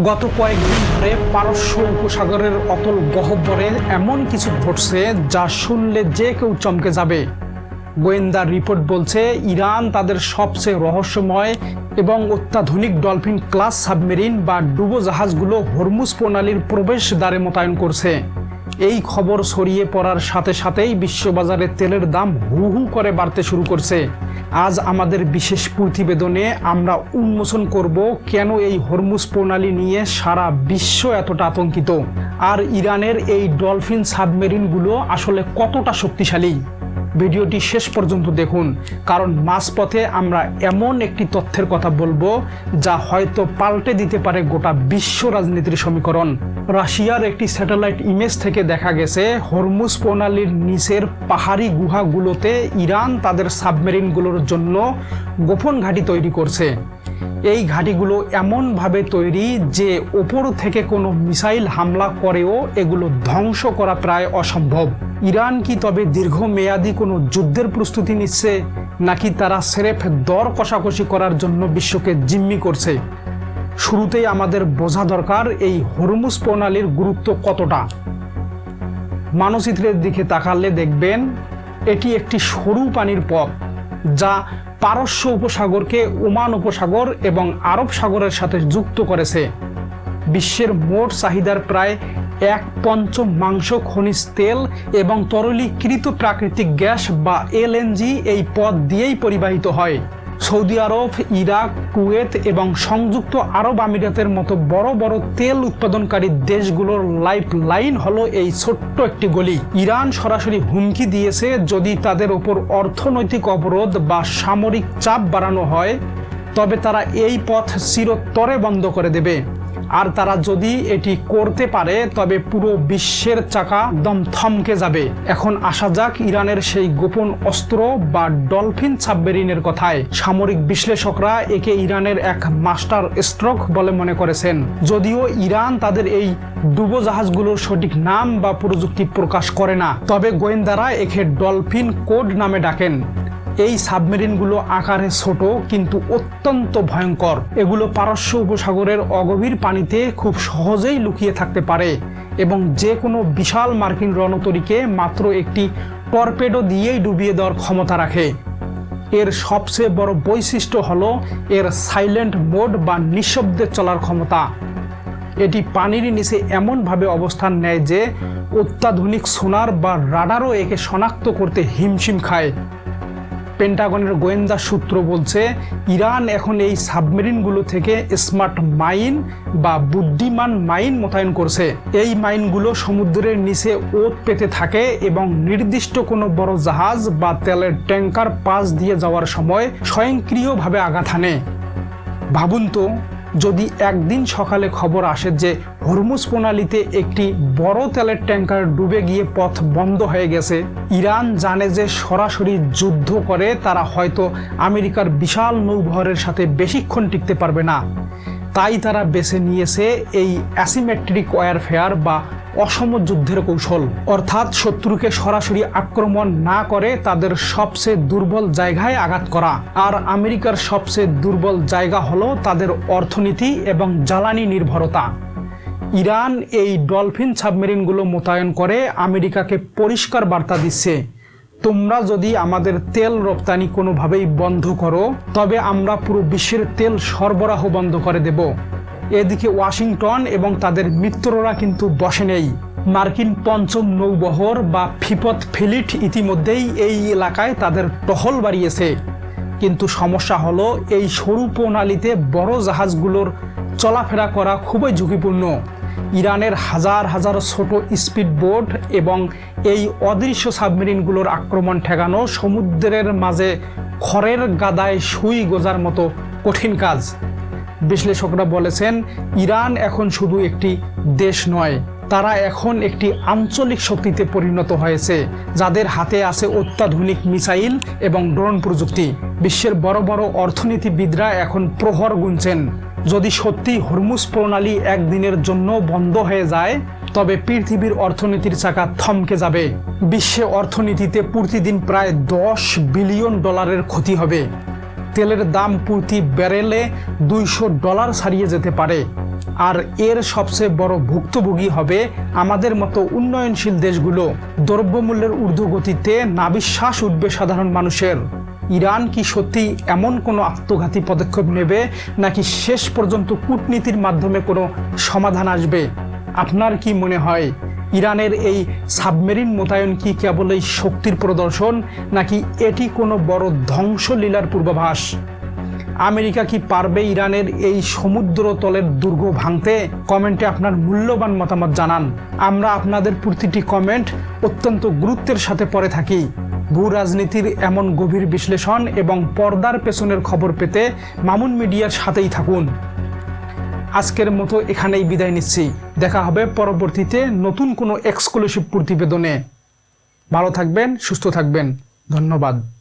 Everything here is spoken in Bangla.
গত কয়েকদিন ধরে পারস্য উপসাগরের অতল গহ্বরে এমন কিছু ঘটছে যা শুনলে যে কেউ চমকে যাবে। গোয়েন্দা রিপোর্ট বলছে ইরান তাদের সবচেয়ে রহস্যময় এবং অত্যাধুনিক ডলফিন ক্লাস সাবমেরিন বা ডুবোজাহাজগুলো হরমুজ প্রণালীর প্রবেশ দ্বারে মোতায়েন করছে। এই খবর ছড়িয়ে পড়ার সাথে সাথেই বিশ্ববাজারে তেলের দাম হু হু করে বাড়তে শুরু করছে। আজ আমাদের বিশেষ প্রতিবেদনে আমরা উন্মোচন করব কেন এই হরমুজ প্রণালী নিয়ে সারা বিশ্ব এতটা আতঙ্কিত, আর ইরানের এই ডলফিন সাবমেরিনগুলো আসলে কতটা শক্তিশালী। ভিডিওটি শেষ পর্যন্ত দেখুন, কারণ মাঝপথে আমরা এমন একটি তথ্যের কথা বলবো যা হয়তো পাল্টে দিতে পারে গোটা বিশ্ব রাজনীতির সমীকরণ। রাশিয়ার একটি স্যাটেলাইট ইমেজ থেকে দেখা গেছে হরমুজ প্রণালীর নিচের পাহাড়ি গুহাগুলোতে ইরান তাদের সাবমেরিনগুলোর জন্য গোপন ঘাঁটি তৈরি করছে। এই ঘাঁটিগুলো এমনভাবে তৈরি যে ওপর থেকে কোনো মিসাইল হামলা করেও এগুলো ধ্বংস করা প্রায় অসম্ভব। ইরান কি তবে দীর্ঘমেয়াদী কোনো যুদ্ধের প্রস্তুতি নিচ্ছে, নাকি তারা স্রেফ দর কষাকষি করার জন্য বিশ্বকে জিম্মি করছে? শুরুতেই আমাদের বোঝা দরকার এই হরমুজ প্রণালীর গুরুত্ব কতটা। মানচিত্রের দিকে তাকালে দেখবেন এটি একটি সরু পানির পথ যা পারস্য উপসাগরকে ওমান উপসাগর এবং আরব সাগরের সাথে যুক্ত করেছে। বিশ্বের মোট চাহিদার প্রায় 1/5 খনিজ তেল এবং তরলীকৃত প্রাকৃতিক গ্যাস বা এলএনজি এই পথ দিয়েই পরিবাহিত হয়। সৌদি আরব, ইরাক, কুয়েত এবং সংযুক্ত আরব আমিরাতের মতো বড় বড় তেল উৎপাদনকারী দেশগুলোর লাইফ লাইন হলো এই ছোট্ট একটি গলি। ইরান সরাসরি হুমকি দিয়েছে যদি তাদের ওপর অর্থনৈতিক অবরোধ বা সামরিক চাপ বাড়ানো হয় তবে তারা এই পথ চিরতরে বন্ধ করে দেবে। আর তারা যদি এটি করতে পারে তবে পুরো বিশ্বের চাকা দম থমকে যাবে। এখন আসা যাক ইরানের সেই গোপন অস্ত্র বা ডলফিন সাবমেরিনের কথায়। সামরিক বিশ্লেষকরা একে ইরানের এক মাস্টার স্ট্রোক বলে মনে করেছেন। যদিও ইরান তাদের এই ডুবোজাহাজগুলোর সঠিক নাম বা প্রযুক্তি প্রকাশ করে না, তবে গোয়েন্দারা একে ডলফিন কোড নামে ডাকেন। এই সাবমেরিনগুলো আকারে ছোট কিন্তু অত্যন্ত ভয়ঙ্কর। এগুলো পারস্য উপসাগরের অগভীর পানিতে খুব সহজেই লুকিয়ে থাকতে পারে এবং যে কোনো বিশাল মার্কিন রণতরীকে মাত্র একটি টর্পেডো দিয়েই ডুবিয়ে দেওয়ার ক্ষমতা রাখে। এর সবচেয়ে বড় বৈশিষ্ট্য হলো এর সাইলেন্ট মোড বা নিঃশব্দে চলার ক্ষমতা। এটি পানির নিচে এমনভাবে অবস্থান নেয় যে অত্যাধুনিক সোনার বা রাডারও একে শনাক্ত করতে হিমশিম খায়। পেন্টাগনের গোয়েন্দা সূত্র বলছে ইরান এখন এই সাবমেরিনগুলো থেকে স্মার্ট মাইন বা বুদ্ধিমান মাইন মোতায়েন করছে। এই মাইনগুলো সমুদ্রের নিচে ওত পেতে থাকে এবং নির্দিষ্ট কোনো বড় জাহাজ বা তেলের ট্যাঙ্কার পাশ দিয়ে যাওয়ার সময় স্বয়ংক্রিয়ভাবে আঘাত হানে। ভাবুন তো, যদি একদিন সকালে খবর আসে যে হরমুজ প্রণালীতে একটি বড় তেলের ট্যাঙ্কার ডুবে গিয়ে পথ বন্ধ হয়ে গেছে, ইরান জানে যে সরাসরি যুদ্ধ করে তারা হয়তো আমেরিকার বিশাল নৌবহরের সাথে বেশিক্ষণ টিকতে পারবে না। তাই তারা বেছে নিয়েছে এই অ্যাসিমেট্রিক ওয়ারফেয়ার বা অসম যুদ্ধের কৌশল, অর্থাৎ শত্রুকে সরাসরি আক্রমণ না করে তাদের সবচেয়ে দুর্বল জায়গায় আঘাত করা। আর আমেরিকার সবচেয়ে দুর্বল জায়গা হলো তাদের অর্থনীতি এবং জ্বালানি নির্ভরতা। ইরান এই ডলফিন সাবমেরিনগুলো মোতায়েন করে আমেরিকাকে পরিষ্কার বার্তা দিচ্ছে, তোমরা যদি আমাদের তেল রপ্তানি কোনোভাবেই বন্ধ করো তবে আমরা পুরো বিশ্বের তেল সরবরাহ বন্ধ করে দেব। এদিকে ওয়াশিংটন এবং তাদের মিত্ররা কিন্তু বসে নেই। মার্কিন পঞ্চম নৌবহর বা ফিফথ ফ্লিট ইতিমধ্যেই এই এলাকায় তাদের টহল বাড়িয়েছে। কিন্তু সমস্যা হলো এই সরু প্রণালীতে বড় জাহাজগুলোর চলাফেরা করা খুবই ঝুঁকিপূর্ণ। ইরানের হাজার হাজার ছোট স্পিড বোট এবং এই অদৃশ্য সাবমেরিনগুলোর আক্রমণ ঠেকানো সমুদ্রের মাঝে খড়ের গাদায় সুই গোজার মতো কঠিন কাজ। বিশ্লেষকরা বলেছেন ইরান এখন শুধু একটি দেশ নয়, তারা এখন একটি আঞ্চলিক শক্তিতে পরিণত হয়েছে যাদের হাতে আছে অত্যাধুনিক মিসাইল এবং ড্রোন প্রযুক্তি। বিশ্বের বড় বড় অর্থনীতিবিদরা এখন প্রহর গুনছেন, যদি সত্যি হরমুজ প্রণালী একদিনের জন্য বন্ধ হয়ে যায় তবে পৃথিবীর অর্থনীতির চাকা থমকে যাবে। বিশ্বে অর্থনীতিতে প্রতিদিন প্রায় $10 বিলিয়ন ক্ষতি হবে। তেলের দাম প্রতি ব্যারেলে $200 ছাড়িয়ে যেতে পারে। আর এর সবচেয়ে বড় ভুক্তভোগী হবে আমাদের মতো উন্নয়নশীল দেশগুলো। দ্রব্যমূল্যের ঊর্ধ্বগতিতে নাবিশ্বাস উঠবে সাধারণ মানুষের। ইরান কি সত্যি এমন কোনো আত্মঘাতী পদক্ষেপ নেবে, নাকি শেষ পর্যন্ত কূটনীতির মাধ্যমে কোনো সমাধান আসবে? আপনার কি মনে হয়, ইরানের এই সাবমেরিন মোতায়েন কি কেবলই শক্তির প্রদর্শন, নাকি এটি কোনো বড় ধ্বংসলীলার পূর্বাভাস? আমেরিকা কি পারবে ইরানের এই সমুদ্রতলের দুর্গ ভাঙতে? কমেন্টে আপনার মূল্যবান মতামত জানান। আমরা আপনাদের প্রতিটি কমেন্ট অত্যন্ত গুরুত্বের সাথে পড়ে থাকি। ভূ রাজনীতির এমন গভীর বিশ্লেষণ এবং পর্দার পেছনের খবর পেতে মামুন মিডিয়ার সাথেই থাকুন। আজকের মতো এখানেই বিদায় নিচ্ছি। দেখা হবে পরবর্তীতে নতুন কোনো এক্সক্লুসিভ প্রতিবেদনে। ভালো থাকবেন, সুস্থ থাকবেন। ধন্যবাদ।